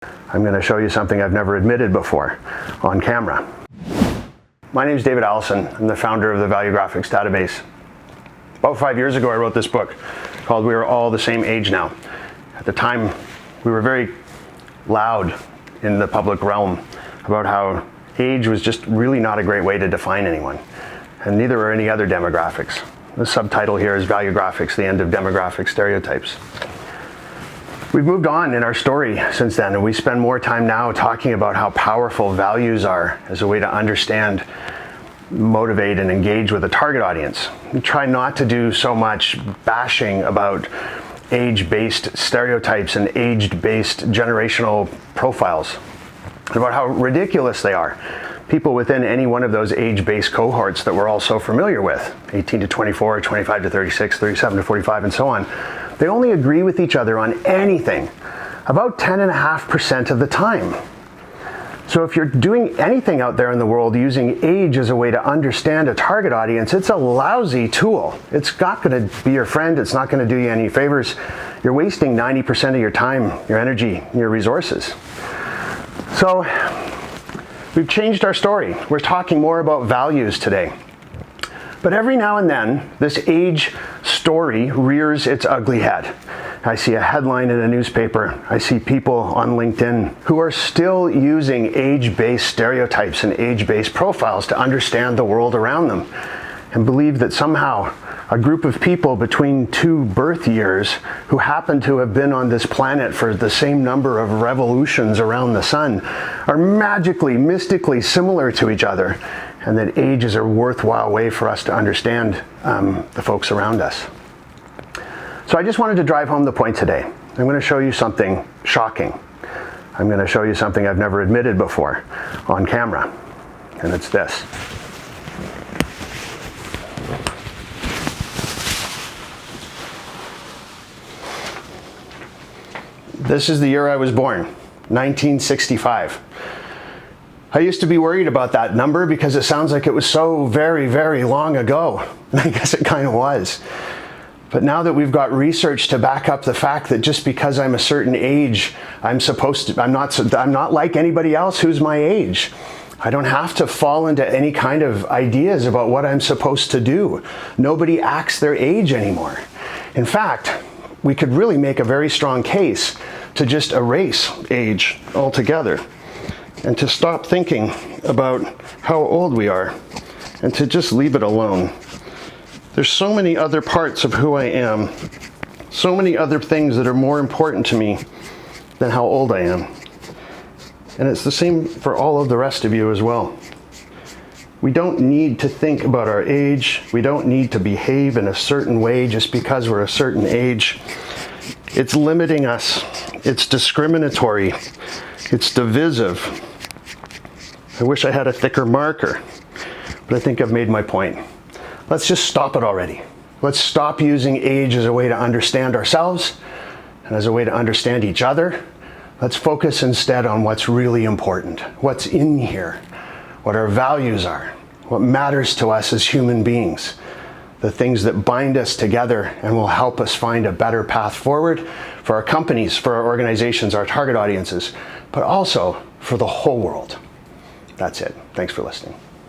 I'm going to show you something I've never admitted before on camera. My name is David Allison. I'm the founder of the Valuegraphics database. About 5 years ago, I wrote this book called We Are All the Same Age Now. At the time, we were very loud in the public realm about how age was just really not a great way to define anyone, and neither are any other demographics. The subtitle here is Valuegraphics, the end of demographic stereotypes. We've moved on in our story since then, and we spend more time now talking about how powerful values are as a way to understand, motivate, and engage with a target audience. We try not to do so much bashing about age-based stereotypes and age-based generational profiles, about how ridiculous they are. People within any one of those age-based cohorts that we're all so familiar with, 18 to 24, 25 to 36, 37 to 45, and so on, they only agree with each other on anything about 10.5% of the time. So if you're doing anything out there in the world using age as a way to understand a target audience, it's a lousy tool. It's not going to be your friend. It's not going to do you any favors. You're wasting 90% of your time, your energy, your resources. So we've changed our story. We're talking more about values today. But every now and then, this age story rears its ugly head. I see a headline in a newspaper. I see people on LinkedIn who are still using age-based stereotypes and age-based profiles to understand the world around them, and believe that somehow a group of people between 2 birth years who happen to have been on this planet for the same number of revolutions around the sun are magically, mystically similar to each other, and that age is a worthwhile way for us to understand the folks around us. So I just wanted to drive home the point today. I'm going to show you something shocking. I'm going to show you something I've never admitted before on camera, and it's this. This is the year I was born, 1965. I used to be worried about that number because it sounds like it was so very, very long ago. And I guess it kind of was. But now that we've got research to back up the fact that just because I'm a certain age, I'm not like anybody else who's my age. I don't have to fall into any kind of ideas about what I'm supposed to do. Nobody acts their age anymore. In fact, we could really make a very strong case to just erase age altogether, and to stop thinking about how old we are, and to just leave it alone. There's so many other parts of who I am, so many other things that are more important to me than how old I am. And it's the same for all of the rest of you as well. We don't need to think about our age. We don't need to behave in a certain way just because we're a certain age. It's limiting us. It's discriminatory. It's divisive. I wish I had a thicker marker, but I think I've made my point. Let's just stop it already. Let's stop using age as a way to understand ourselves and as a way to understand each other. Let's focus instead on what's really important, what's in here, what our values are, what matters to us as human beings, the things that bind us together and will help us find a better path forward for our companies, for our organizations, our target audiences, but also for the whole world. That's it. Thanks for listening.